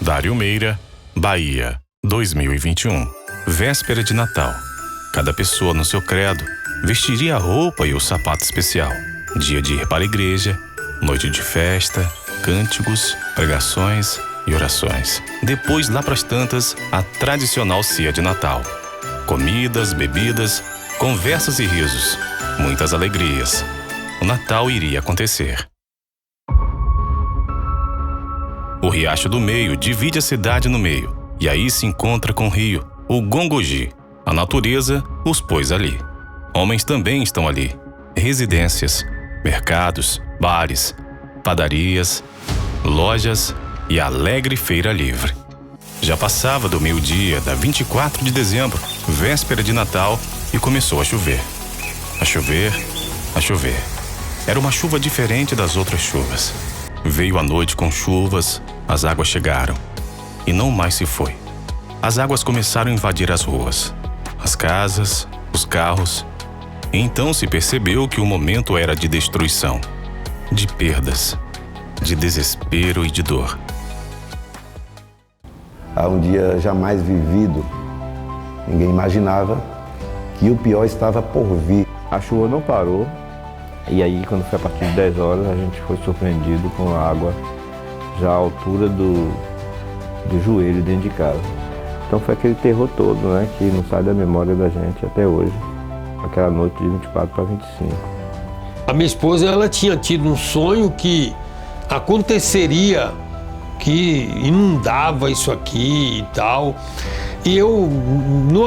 Dário Meira, Bahia, 2021. Véspera de Natal. Cada pessoa no seu credo vestiria a roupa e o sapato especial. Dia de ir para a igreja, noite de festa, cânticos, pregações e orações. Depois, lá pras tantas, a tradicional ceia de Natal. Comidas, bebidas, conversas e risos. Muitas alegrias. O Natal iria acontecer. O Riacho do Meio divide a cidade no meio, e aí se encontra com o rio, o Gongogi. A natureza os pôs ali. Homens também estão ali. Residências, mercados, bares, padarias, lojas e alegre feira livre. Já passava do meio-dia da 24 de dezembro, véspera de Natal, e começou a chover. A chover, a chover. Era uma chuva diferente das outras chuvas. Veio a noite com chuvas, as águas chegaram. E não mais se foi. As águas começaram a invadir as ruas, as casas, os carros. E então se percebeu que o momento era de destruição, de perdas, de desespero e de dor. Há um dia jamais vivido. Ninguém imaginava que o pior estava por vir. A chuva não parou. E aí, quando foi a partir de 10 horas, a gente foi surpreendido com a água já à altura do joelho dentro de casa. Então foi aquele terror todo, né, que não sai da memória da gente até hoje, aquela noite de 24 para 25. A minha esposa, ela tinha tido um sonho que aconteceria, que inundava isso aqui e tal, e eu não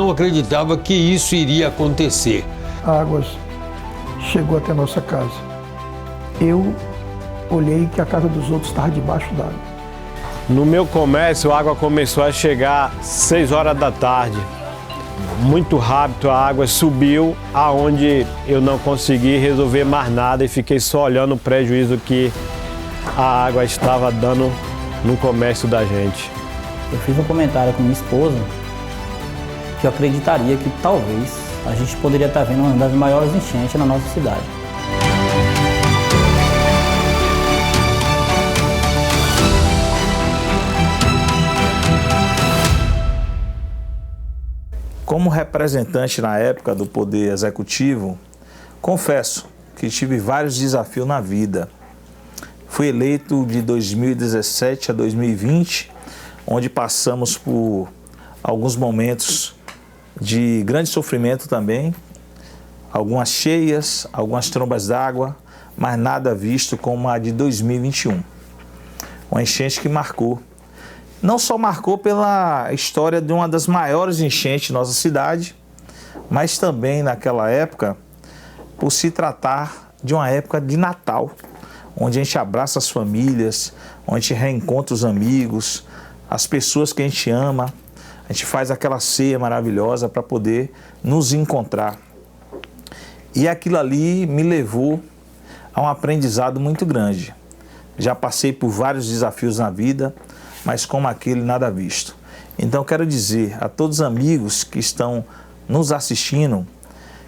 acreditava que isso iria acontecer. A água chegou até a nossa casa. Eu olhei que a casa dos outros estava debaixo d'água. No meu comércio, a água começou a chegar às 6 horas da tarde. Muito rápido, a água subiu aonde eu não consegui resolver mais nada e fiquei só olhando o prejuízo que a água estava dando no comércio da gente. Eu fiz um comentário com minha esposa que eu acreditaria que talvez a gente poderia estar vendo uma das maiores enchentes na nossa cidade. Como representante na época do Poder Executivo, confesso que tive vários desafios na vida. Fui eleito de 2017 a 2020, onde passamos por alguns momentos de grande sofrimento também, algumas cheias, algumas trombas d'água, mas nada visto como a de 2021. Uma enchente que marcou. Não só marcou pela história de uma das maiores enchentes da nossa cidade, mas também naquela época, por se tratar de uma época de Natal, onde a gente abraça as famílias, onde a gente reencontra os amigos, as pessoas que a gente ama. A gente faz aquela ceia maravilhosa para poder nos encontrar. E aquilo ali me levou a um aprendizado muito grande. Já passei por vários desafios na vida, mas como aquele nada visto. Então quero dizer a todos os amigos que estão nos assistindo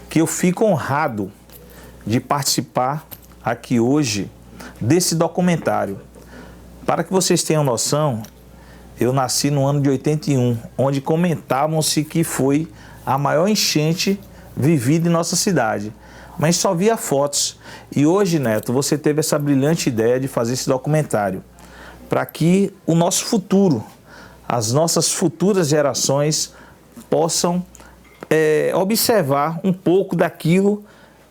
que eu fico honrado de participar aqui hoje desse documentário. Para que vocês tenham noção, eu nasci no ano de 81, onde comentavam-se que foi a maior enchente vivida em nossa cidade. Mas só via fotos. E hoje, Neto, você teve essa brilhante ideia de fazer esse documentário para que o nosso futuro, as nossas futuras gerações possam observar um pouco daquilo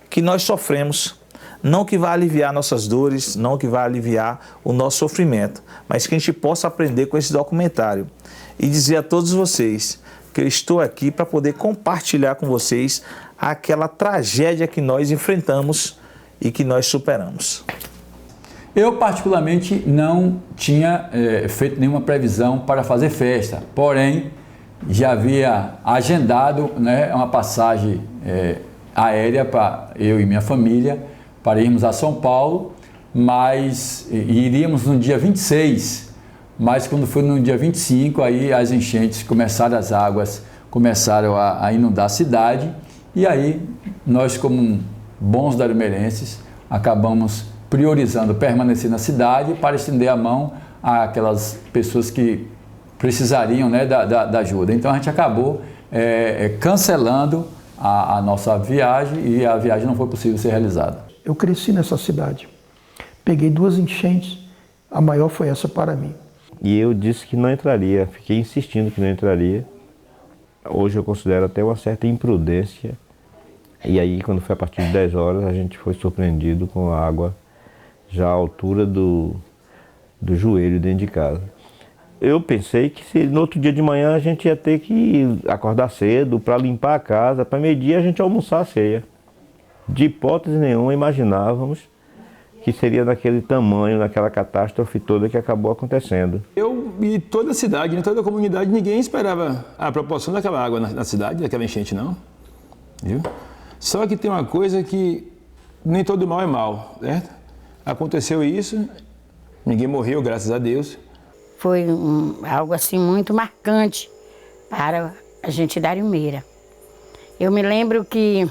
que nós sofremos. Não que vá aliviar nossas dores, não que vá aliviar o nosso sofrimento, mas que a gente possa aprender com esse documentário. E dizer a todos vocês que eu estou aqui para poder compartilhar com vocês aquela tragédia que nós enfrentamos e que nós superamos. Eu, particularmente, não tinha feito nenhuma previsão para fazer festa, porém, já havia agendado, né, uma passagem aérea para eu e minha família, para irmos a São Paulo, mas iríamos no dia 26, mas quando foi no dia 25, aí as enchentes começaram, as águas começaram a inundar a cidade, e aí nós, como bons darumeirenses, acabamos priorizando permanecer na cidade para estender a mão àquelas pessoas que precisariam, né, da ajuda. Então a gente acabou cancelando a nossa viagem e a viagem não foi possível ser realizada. Eu cresci nessa cidade, peguei 2 enchentes, a maior foi essa para mim. E eu disse que não entraria, fiquei insistindo que não entraria. Hoje eu considero até uma certa imprudência. E aí, quando foi a partir de 10 horas, a gente foi surpreendido com a água já à altura do joelho dentro de casa. Eu pensei que no outro dia de manhã a gente ia ter que acordar cedo para limpar a casa, para meio-dia a gente almoçar a ceia. De hipótese nenhuma imaginávamos que seria daquele tamanho, naquela catástrofe toda que acabou acontecendo. Eu e toda a cidade, toda a comunidade, ninguém esperava a proporção daquela água na cidade, daquela enchente, não. Viu? Só que tem uma coisa que nem todo mal é mal, certo? Aconteceu isso, ninguém morreu, graças a Deus. Foi algo assim muito marcante para a gente da Ariomeira. Eu me lembro que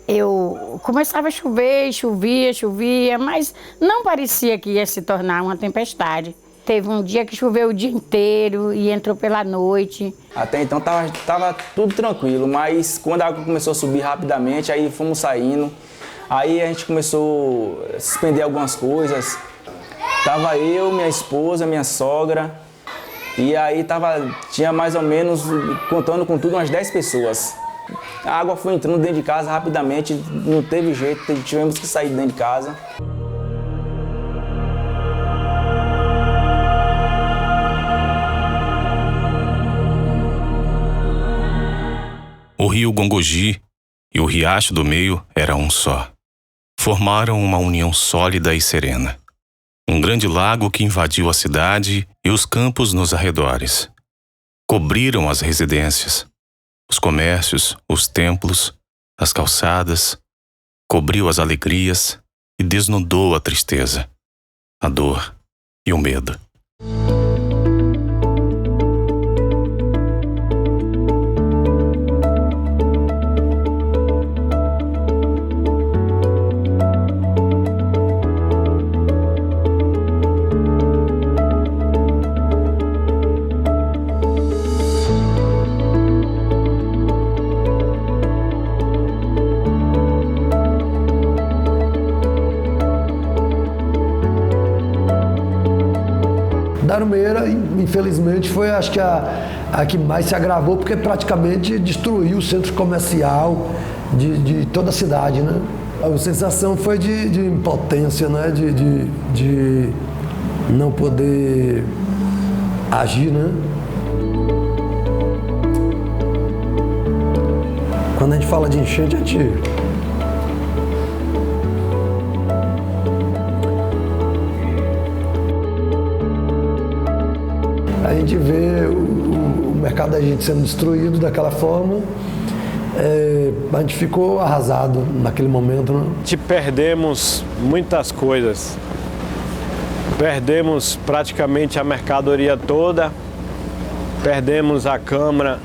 eu começava a chover, chovia, mas não parecia que ia se tornar uma tempestade. Teve um dia que choveu o dia inteiro e entrou pela noite. Até então tava tudo tranquilo, mas quando a água começou a subir rapidamente, aí fomos saindo. Aí a gente começou a suspender algumas coisas. Tava eu, minha esposa, minha sogra. E aí tinha mais ou menos, contando com tudo, umas 10 pessoas. A água foi entrando dentro de casa rapidamente, não teve jeito, tivemos que sair de dentro de casa. O rio Gongogi e o Riacho do Meio eram um só. Formaram uma união sólida e serena. Um grande lago que invadiu a cidade e os campos nos arredores. Cobriram as residências, os comércios, os templos, as calçadas, cobriu as alegrias e desnudou a tristeza, a dor e o medo. Ariomeira, infelizmente, foi acho que a que mais se agravou, porque praticamente destruiu o centro comercial de toda a cidade, né? A sensação foi de impotência, né? De não poder agir, né? Quando a gente fala de enchente, a gente vê o mercado da gente sendo destruído daquela forma. A gente ficou arrasado naquele momento, né? A gente perdemos muitas coisas. Perdemos praticamente a mercadoria toda, perdemos a câmara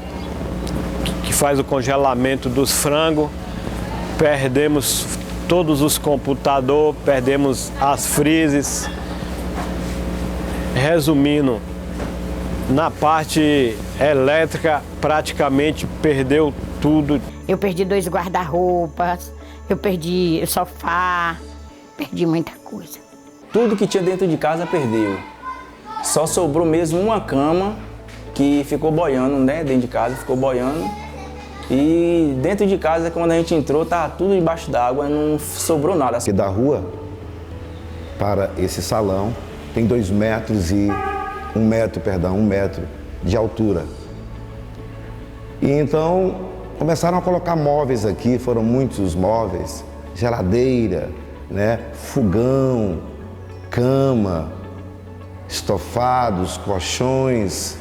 que faz o congelamento dos frangos, perdemos todos os computadores, perdemos as frises. Resumindo, na parte elétrica praticamente perdeu tudo. Eu perdi 2 guarda-roupas, eu perdi sofá, perdi muita coisa. Tudo que tinha dentro de casa perdeu. Só sobrou mesmo uma cama que ficou boiando, né? Dentro de casa ficou boiando. E dentro de casa, quando a gente entrou, estava tudo debaixo d'água, não sobrou nada. Da rua para esse salão tem 2 metros e 1 metro de altura. E então começaram a colocar móveis aqui, foram muitos os móveis, geladeira, né? Fogão, cama, estofados, colchões,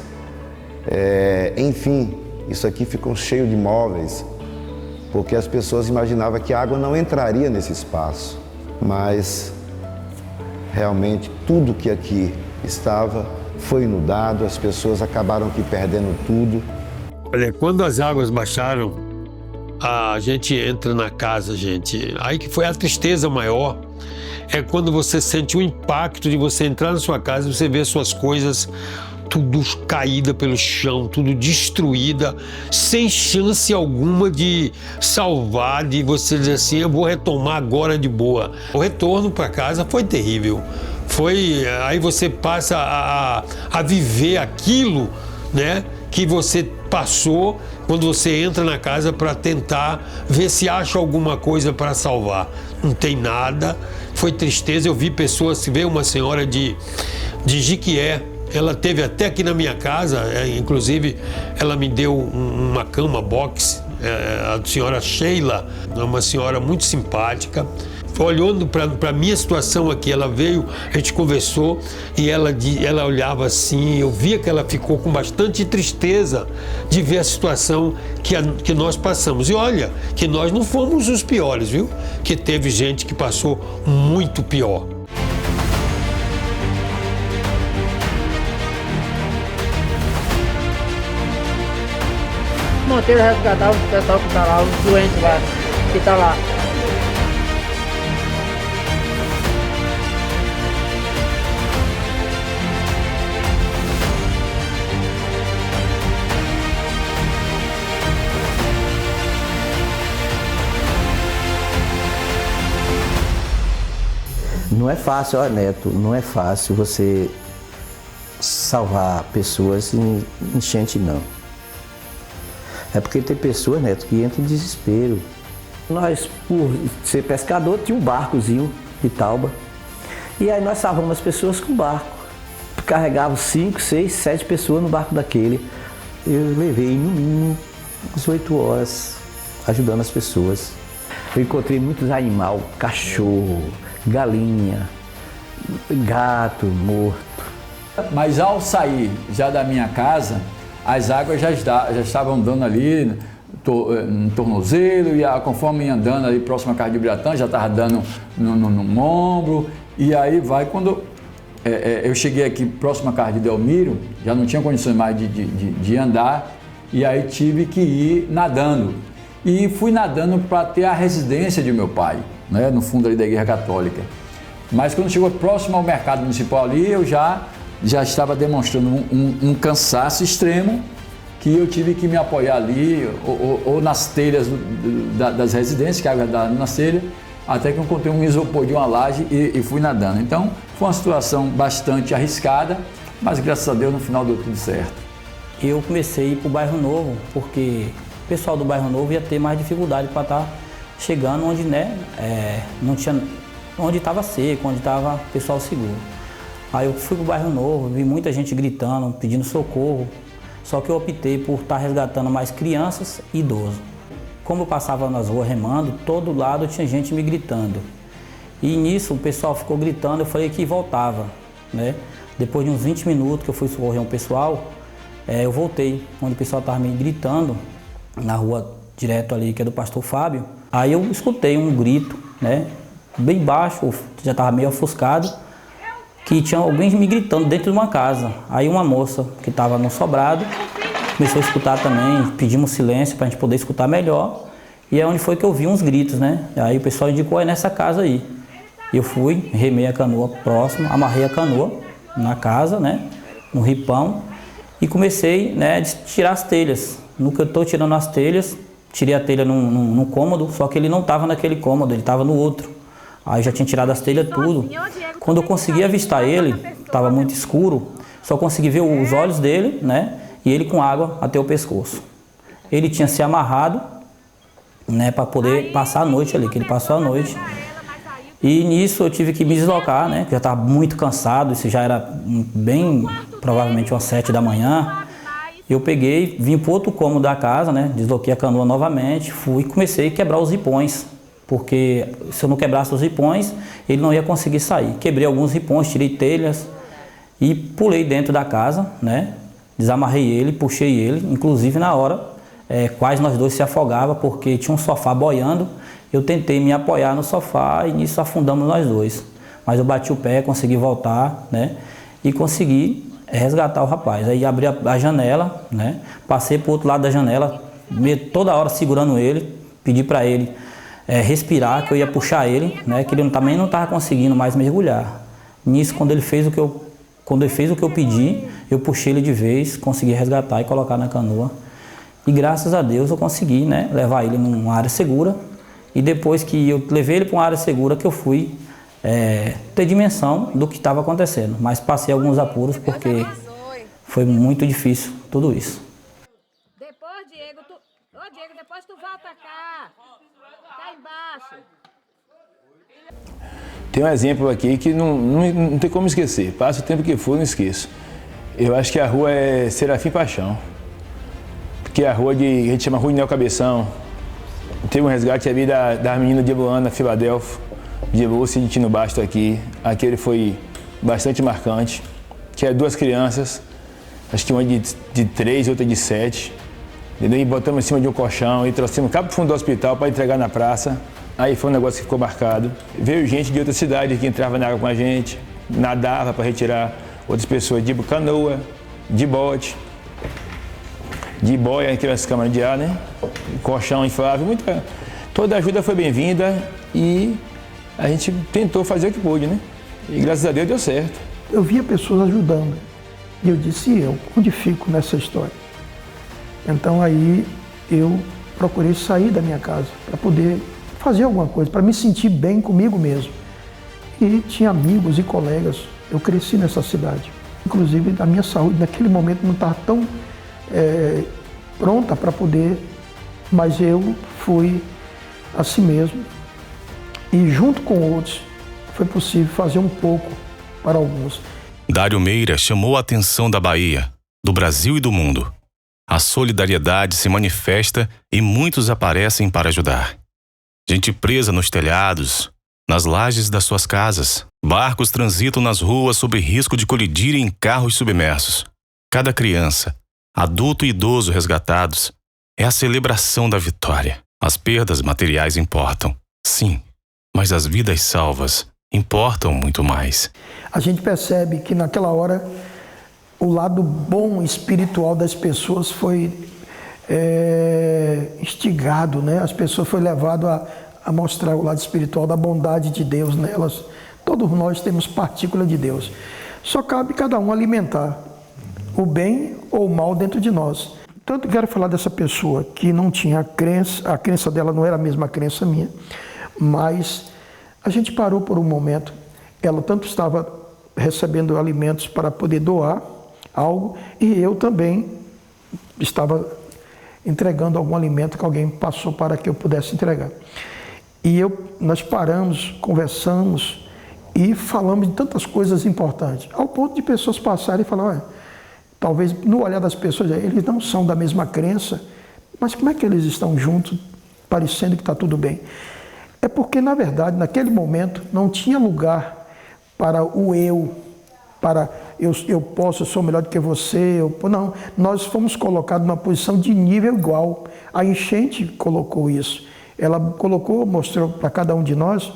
enfim, isso aqui ficou cheio de móveis, porque as pessoas imaginavam que a água não entraria nesse espaço, mas realmente tudo que aqui estava foi inundado, as pessoas acabaram aqui perdendo tudo. Olha, quando as águas baixaram, a gente entra na casa, gente. Aí que foi a tristeza maior. é quando você sente o impacto de você entrar na sua casa e você ver suas coisas tudo caída pelo chão, tudo destruída, sem chance alguma de salvar, de você dizer assim, eu vou retomar agora de boa. O retorno para casa foi terrível. Aí você passa a viver aquilo, né, que você passou quando você entra na casa para tentar ver se acha alguma coisa para salvar. Não tem nada, foi tristeza. Eu vi pessoas, veio uma senhora de Jiquié, ela teve até aqui na minha casa, inclusive ela me deu uma cama box, a senhora Sheila, uma senhora muito simpática. Olhando para a minha situação aqui, ela veio, a gente conversou e ela olhava assim, eu via que ela ficou com bastante tristeza de ver a situação que nós passamos. E olha, que nós não fomos os piores, viu? Que teve gente que passou muito pior. Monteiro resgatava o pessoal que está lá, os doentes lá, que está lá. Não é fácil, ó Neto, não é fácil você salvar pessoas em enchente, não. É porque tem pessoas, Neto, que entram em desespero. Nós, por ser pescador, tinha um barcozinho de Tauba. E aí nós salvamos as pessoas com o barco. Carregava 5, 6, 7 pessoas no barco daquele. Eu levei, no mínimo, umas 8 horas ajudando as pessoas. Eu encontrei muitos animais, cachorro, galinha, gato morto. Mas ao sair já da minha casa, as águas já estavam dando ali no tornozelo, e conforme ia andando ali próximo à casa de Ibiratã, já estava dando no ombro. E aí quando eu cheguei aqui próximo à casa de Delmiro, já não tinha condições mais de andar, e aí tive que ir nadando. E fui nadando para ter a residência de meu pai, né, no fundo ali da Igreja Católica. Mas quando chegou próximo ao mercado municipal ali, eu já estava demonstrando um cansaço extremo, que eu tive que me apoiar ali, ou nas telhas das residências, que a água dava nas telhas, até que eu encontrei um isopor de uma laje e fui nadando. Então, foi uma situação bastante arriscada, mas graças a Deus no final deu tudo certo. Eu comecei a ir para o Bairro Novo, porque o pessoal do Bairro Novo ia ter mais dificuldade para estar chegando onde, né, não tinha, onde estava seco, onde estava o pessoal seguro. Aí eu fui para o Bairro Novo, vi muita gente gritando, pedindo socorro, só que eu optei por estar resgatando mais crianças e idosos. Como eu passava nas ruas remando, todo lado tinha gente me gritando. E nisso o pessoal ficou gritando, eu falei que voltava, né? Depois de uns 20 minutos que eu fui socorrer um pessoal, eu voltei, onde o pessoal estava me gritando, na rua direto ali, que é do pastor Fábio. Aí eu escutei um grito, né, bem baixo, já estava meio ofuscado, que tinha alguém me gritando dentro de uma casa. Aí uma moça que estava no sobrado começou a escutar também, pedimos silêncio para a gente poder escutar melhor. E é onde foi que eu vi uns gritos, né? Aí o pessoal indicou, é nessa casa aí. Eu fui, remei a canoa próximo, amarrei a canoa na casa, né, no ripão, e comecei, né, a tirar as telhas. No que eu estou tirando as telhas, tirei a telha num cômodo, só que ele não estava naquele cômodo, ele estava no outro. Aí já tinha tirado as telhas tudo. Quando eu consegui avistar ele, estava muito escuro, só consegui ver os olhos dele, né, e ele com água até o pescoço. Ele tinha se amarrado, né, para poder passar a noite ali, que ele passou a noite. E nisso eu tive que me deslocar, né, que já estava muito cansado, isso já era bem, provavelmente umas 7 da manhã. Eu peguei, vim para o outro cômodo da casa, né, desloquei a canoa novamente, fui e comecei a quebrar os ripões, porque se eu não quebrasse os ripões, ele não ia conseguir sair. Quebrei alguns ripões, tirei telhas e pulei dentro da casa, né, desamarrei ele, puxei ele, inclusive na hora, quase nós dois se afogava, porque tinha um sofá boiando. Eu tentei me apoiar no sofá e nisso afundamos nós dois. Mas eu bati o pé, consegui voltar, né? E consegui resgatar o rapaz. Aí abri a janela, né? Passei para o outro lado da janela, toda hora segurando ele, pedi para ele respirar, que eu ia puxar ele, né, que ele também não estava conseguindo mais mergulhar. Nisso, quando ele fez o que eu pedi, eu puxei ele de vez, consegui resgatar e colocar na canoa. E graças a Deus eu consegui, né, levar ele numa área segura. E depois que eu levei ele para uma área segura, que eu fui ter dimensão do que estava acontecendo. Mas passei alguns apuros porque foi muito difícil tudo isso. Diego, depois tu volta cá. Tá embaixo. Tem um exemplo aqui que não tem como esquecer. Passa o tempo que for, não esqueço. Eu acho que a rua é Serafim Paixão. Porque a rua a gente chama Rua de Nel Cabeção. Teve um resgate ali da menina de Luana, Filadélfia, de Lúcia e de Tino Basto aqui. Aquele foi bastante marcante. Que é 2 crianças, acho que uma de 3 e outra de 7. E botamos em cima de um colchão e trouxemos cá pro fundo do hospital para entregar na praça. Aí foi um negócio que ficou marcado. Veio gente de outra cidade que entrava na água com a gente, nadava para retirar outras pessoas de canoa, de bote, de boia, aquelas câmaras de ar, né? Colchão inflável, toda ajuda foi bem-vinda e a gente tentou fazer o que pôde, né? E graças a Deus deu certo. Eu via pessoas ajudando e eu disse, e eu, onde fico nessa história? Então aí eu procurei sair da minha casa para poder fazer alguma coisa, para me sentir bem comigo mesmo. E tinha amigos e colegas, eu cresci nessa cidade. Inclusive a minha saúde naquele momento não estava tão pronta para poder, mas eu fui assim mesmo. E junto com outros foi possível fazer um pouco para alguns. Dário Meira chamou a atenção da Bahia, do Brasil e do mundo. A solidariedade se manifesta e muitos aparecem para ajudar. Gente presa nos telhados, nas lajes das suas casas. Barcos transitam nas ruas sob risco de colidirem em carros submersos. Cada criança, adulto e idoso resgatados é a celebração da vitória. As perdas materiais importam, sim, mas as vidas salvas importam muito mais. A gente percebe que naquela hora o lado bom espiritual das pessoas foi instigado, né? As pessoas foram levadas a mostrar o lado espiritual da bondade de Deus nelas. Todos nós temos partícula de Deus. Só cabe cada um alimentar o bem ou o mal dentro de nós. Tanto quero falar dessa pessoa que não tinha crença, a crença dela não era a mesma crença minha, mas a gente parou por um momento. Ela tanto estava recebendo alimentos para poder doar algo, e eu também estava entregando algum alimento que alguém passou para que eu pudesse entregar. E nós paramos, conversamos e falamos de tantas coisas importantes, ao ponto de pessoas passarem e falar, olha, talvez no olhar das pessoas, eles não são da mesma crença, mas como é que eles estão juntos, parecendo que está tudo bem? É porque, na verdade, naquele momento, não tinha lugar para o eu, para eu posso, eu sou melhor do que você, não, nós fomos colocados numa posição de nível igual. A enchente colocou isso. Ela colocou, mostrou para cada um de nós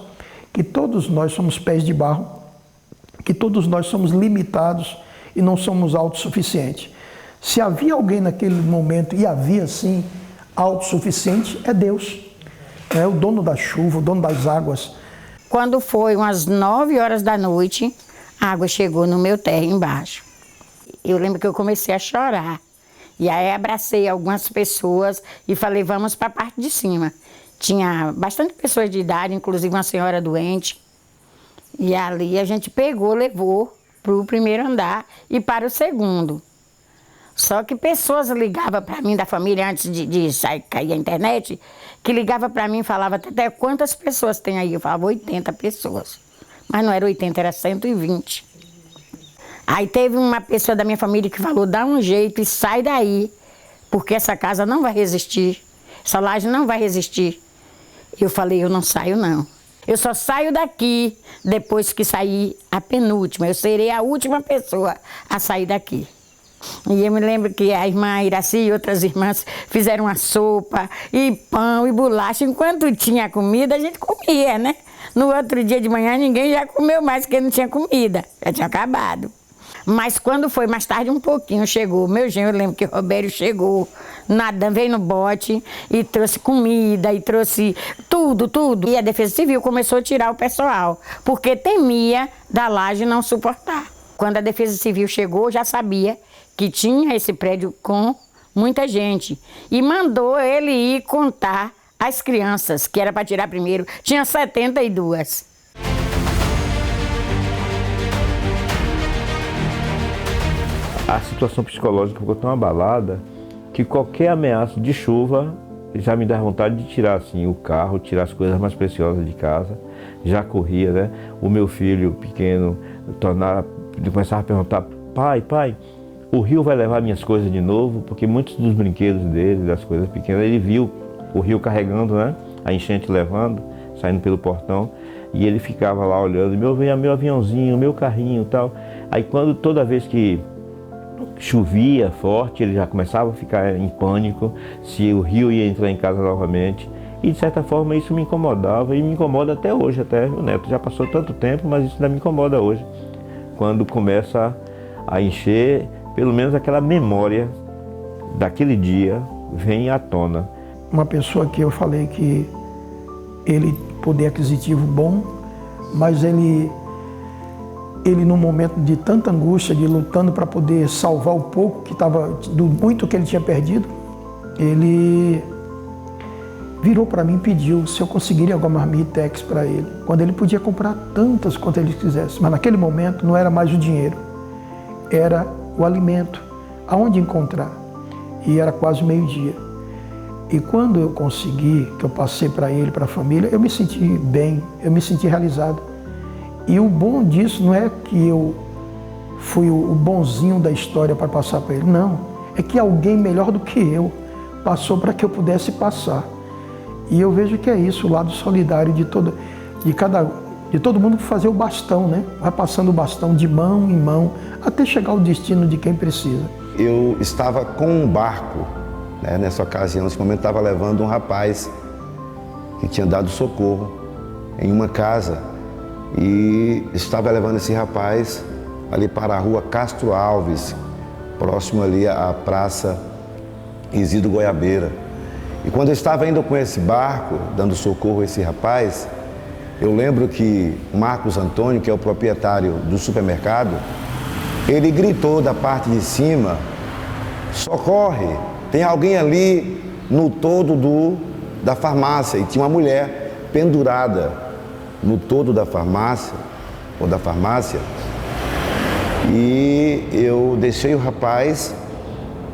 que todos nós somos pés de barro, que todos nós somos limitados e não somos autossuficientes. Se havia alguém naquele momento, e havia sim, autossuficiente, é Deus. É o dono da chuva, o dono das águas. Quando foi umas 9 horas da noite, a água chegou no meu terra embaixo. Eu lembro que eu comecei a chorar. E aí abracei algumas pessoas e falei, vamos para a parte de cima. Tinha bastante pessoas de idade, inclusive uma senhora doente. E ali a gente pegou, levou para o primeiro andar e para o segundo. Só que pessoas ligavam para mim da família antes de sair, cair a internet, que ligava para mim e falava até quantas pessoas tem aí. Eu falava 80 pessoas. Mas não era 80, era 120. Aí teve uma pessoa da minha família que falou, dá um jeito e sai daí, porque essa casa não vai resistir, essa laje não vai resistir. Eu falei, eu não saio não. Eu só saio daqui depois que sair a penúltima. Eu serei a última pessoa a sair daqui. E eu me lembro que a irmã Iraci e outras irmãs fizeram uma sopa, e pão, e bolacha. Enquanto tinha comida, a gente comia, né? No outro dia de manhã, ninguém já comeu mais, porque não tinha comida. Já tinha acabado. Mas quando foi mais tarde um pouquinho, chegou. Meu genro, eu lembro que o Robério chegou, nadando, veio no bote e trouxe comida e trouxe tudo. E a Defesa Civil começou a tirar o pessoal, porque temia da laje não suportar. Quando a Defesa Civil chegou, já sabia que tinha esse prédio com muita gente. E mandou ele ir contar as crianças, que era para tirar primeiro. Tinha 72. A situação psicológica ficou tão abalada que qualquer ameaça de chuva já me dá vontade de tirar assim, o carro, tirar as coisas mais preciosas de casa. Já corria, né? O meu filho pequeno começava a perguntar: pai, o rio vai levar minhas coisas de novo? Porque muitos dos brinquedos dele, das coisas pequenas, ele viu o rio carregando, né? A enchente levando, saindo pelo portão. E ele ficava lá olhando: meu aviãozinho, meu carrinho e tal. Aí toda vez que chovia forte, ele já começava a ficar em pânico se o rio ia entrar em casa novamente. E de certa forma isso me incomodava e me incomoda até hoje. Até o neto já passou tanto tempo, mas isso ainda me incomoda hoje. Quando começa a encher, pelo menos aquela memória daquele dia vem à tona. Uma pessoa que eu falei que ele poder aquisitivo bom, mas ele num momento de tanta angústia, de lutando para poder salvar o pouco que estava, do muito que ele tinha perdido, ele virou para mim e pediu se eu conseguiria alguma marmitex para ele, quando ele podia comprar tantas quanto ele quisesse. Mas naquele momento não era mais o dinheiro, era o alimento, aonde encontrar. E era quase meio-dia. E quando eu consegui, que eu passei para ele, para a família, eu me senti bem, eu me senti realizado. E o bom disso não é que eu fui o bonzinho da história para passar para ele, não. É que alguém melhor do que eu passou para que eu pudesse passar. E eu vejo que é isso, o lado solidário de todo mundo fazer o bastão, né? Vai passando o bastão de mão em mão até chegar ao destino de quem precisa. Eu estava com um barco, né? Nessa ocasião, nesse momento estava levando um rapaz que tinha dado socorro em uma casa e estava levando esse rapaz ali para a rua Castro Alves, próximo ali à Praça Isidro Goiabeira. E quando eu estava indo com esse barco, dando socorro a esse rapaz, eu lembro que Marcos Antônio, que é o proprietário do supermercado, ele gritou da parte de cima: socorre, tem alguém ali no todo da farmácia. E tinha uma mulher pendurada no todo da farmácia, e eu deixei o rapaz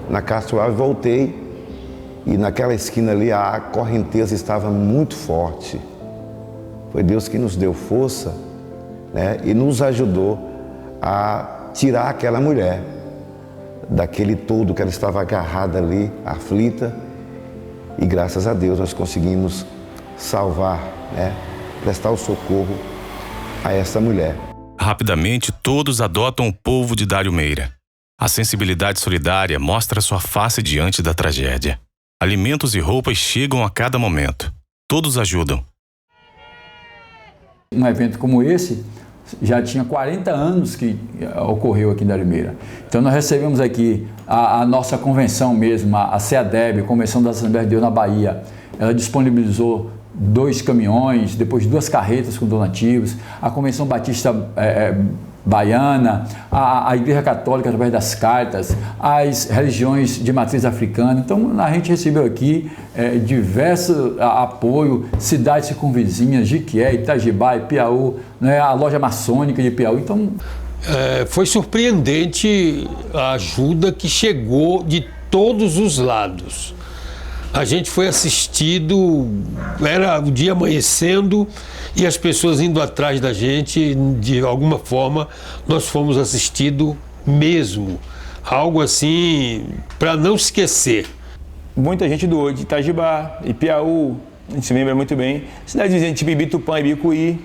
na Castro Alves e voltei. E naquela esquina ali a correnteza estava muito forte. Foi Deus que nos deu força, né, e nos ajudou a tirar aquela mulher daquele todo que ela estava agarrada ali, aflita. E graças a Deus nós conseguimos salvar, né, prestar o socorro a essa mulher. Rapidamente todos adotam o povo de Dário Meira. A sensibilidade solidária mostra sua face diante da tragédia. Alimentos e roupas chegam a cada momento. Todos ajudam. Um evento como esse já tinha 40 anos que ocorreu aqui em Dário Meira. Então nós recebemos aqui a nossa convenção mesmo, a CEADEB, Convenção da Assembleia de Deus na Bahia. Ela disponibilizou 2 caminhões, depois 2 carretas com donativos, a Convenção Batista Baiana, a Igreja Católica através das cartas, as religiões de matriz africana. Então a gente recebeu aqui diverso apoio, cidades circunvizinhas, Jiquié, Itajibá, Piauí, né, a loja maçônica de Piauí. Então foi surpreendente a ajuda que chegou de todos os lados. A gente foi assistido, era o dia amanhecendo e as pessoas indo atrás da gente, de alguma forma, nós fomos assistidos mesmo. Algo assim, para não esquecer. Muita gente doou de Itajibá, Ipiaú, a gente se lembra muito bem. Cidades vizinhas tipo Ibitupã, Ibicuí,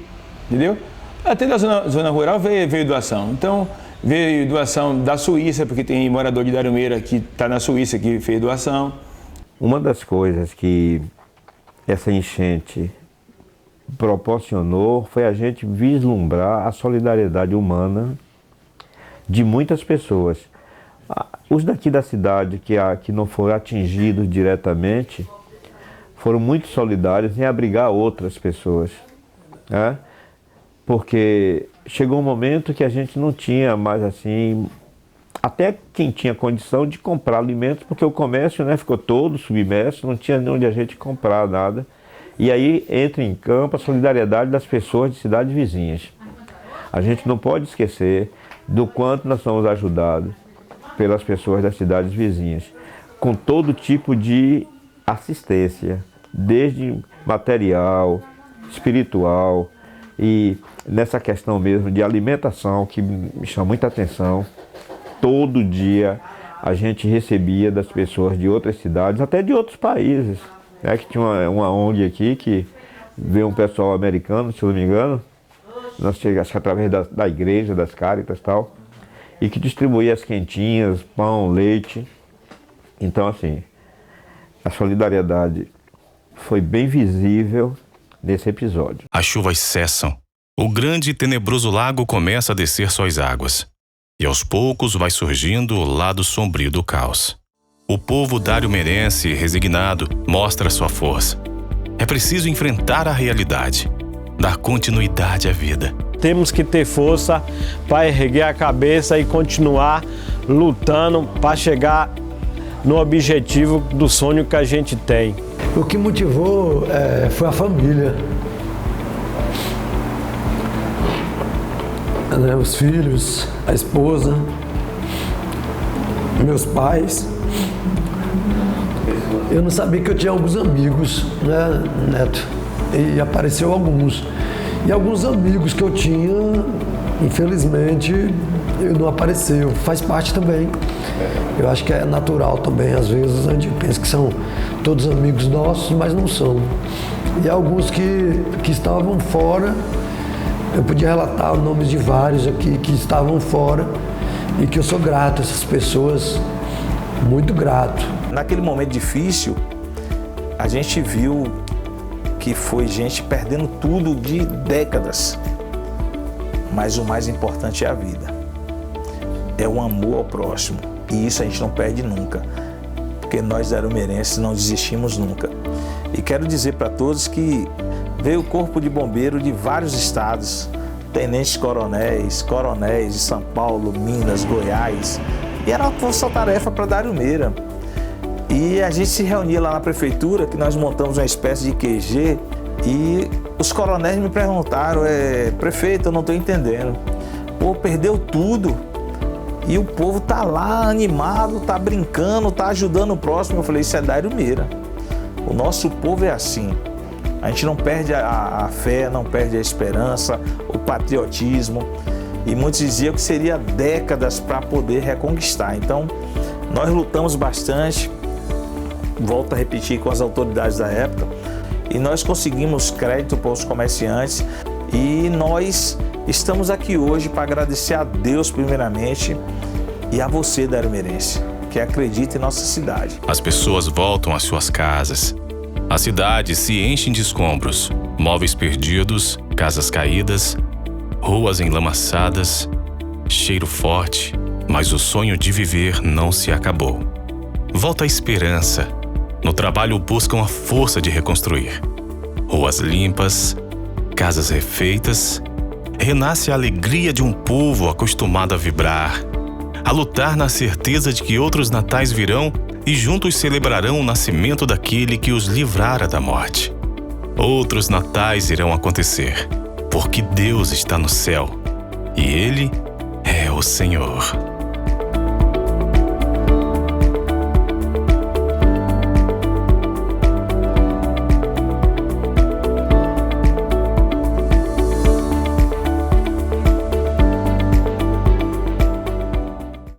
entendeu? Até da zona rural veio doação. Então, veio doação da Suíça, porque tem morador de Dário Meira que está na Suíça que fez doação. Uma das coisas que essa enchente proporcionou foi a gente vislumbrar a solidariedade humana de muitas pessoas. Os daqui da cidade que não foram atingidos diretamente foram muito solidários em abrigar outras pessoas, né? Porque chegou um momento que a gente não tinha mais assim, até quem tinha condição de comprar alimentos, porque o comércio, né, ficou todo submerso, não tinha onde a gente comprar nada. E aí entra em campo a solidariedade das pessoas de cidades vizinhas. A gente não pode esquecer do quanto nós somos ajudados pelas pessoas das cidades vizinhas, com todo tipo de assistência, desde material, espiritual e nessa questão mesmo de alimentação, que me chama muita atenção. Todo dia a gente recebia das pessoas de outras cidades, até de outros países, né? Que tinha uma ONG aqui que veio um pessoal americano, se eu não me engano, nós chegamos através da igreja, das Cáritas e tal, e que distribuía as quentinhas, pão, leite. Então, assim, a solidariedade foi bem visível nesse episódio. As chuvas cessam. O grande e tenebroso lago começa a descer suas águas. E aos poucos vai surgindo o lado sombrio do caos. O povo dário-merense, resignado, mostra sua força. É preciso enfrentar a realidade, dar continuidade à vida. Temos que ter força para erguer a cabeça e continuar lutando para chegar no objetivo do sonho que a gente tem. O que motivou foi a família. Os filhos, a esposa, meus pais. Eu não sabia que eu tinha alguns amigos, né, Neto? E apareceu alguns. E alguns amigos que eu tinha, infelizmente, não apareceu. Faz parte também. Eu acho que é natural também, às vezes, a gente pensa que são todos amigos nossos, mas não são. E alguns que estavam fora, eu podia relatar nomes de vários aqui que estavam fora e que eu sou grato a essas pessoas, muito grato. Naquele momento difícil, a gente viu que foi gente perdendo tudo de décadas. Mas o mais importante é a vida. É o amor ao próximo. E isso a gente não perde nunca. Porque nós dário-merenses não desistimos nunca. E quero dizer para todos que veio o corpo de bombeiro de vários estados, tenentes coronéis de São Paulo, Minas, Goiás. E era uma força-tarefa para Dário-Meira. E a gente se reunia lá na prefeitura, que nós montamos uma espécie de QG, e os coronéis me perguntaram, prefeito, eu não estou entendendo. Pô, perdeu tudo. E o povo tá lá animado, tá brincando, tá ajudando o próximo. Eu falei, isso é Dário-Meira. O nosso povo é assim. A gente não perde a fé, não perde a esperança, o patriotismo. E muitos diziam que seria décadas para poder reconquistar. Então, nós lutamos bastante, volto a repetir, com as autoridades da época, e nós conseguimos crédito para os comerciantes. E nós estamos aqui hoje para agradecer a Deus primeiramente e a você, dário-meirense, que acredita em nossa cidade. As pessoas voltam às suas casas. A cidade se enche de escombros, móveis perdidos, casas caídas, ruas enlamaçadas, cheiro forte, mas o sonho de viver não se acabou. Volta a esperança. No trabalho buscam a força de reconstruir. Ruas limpas, casas refeitas. Renasce a alegria de um povo acostumado a vibrar, a lutar na certeza de que outros natais virão e juntos celebrarão o nascimento daquele que os livrara da morte. Outros natais irão acontecer, porque Deus está no céu e Ele é o Senhor.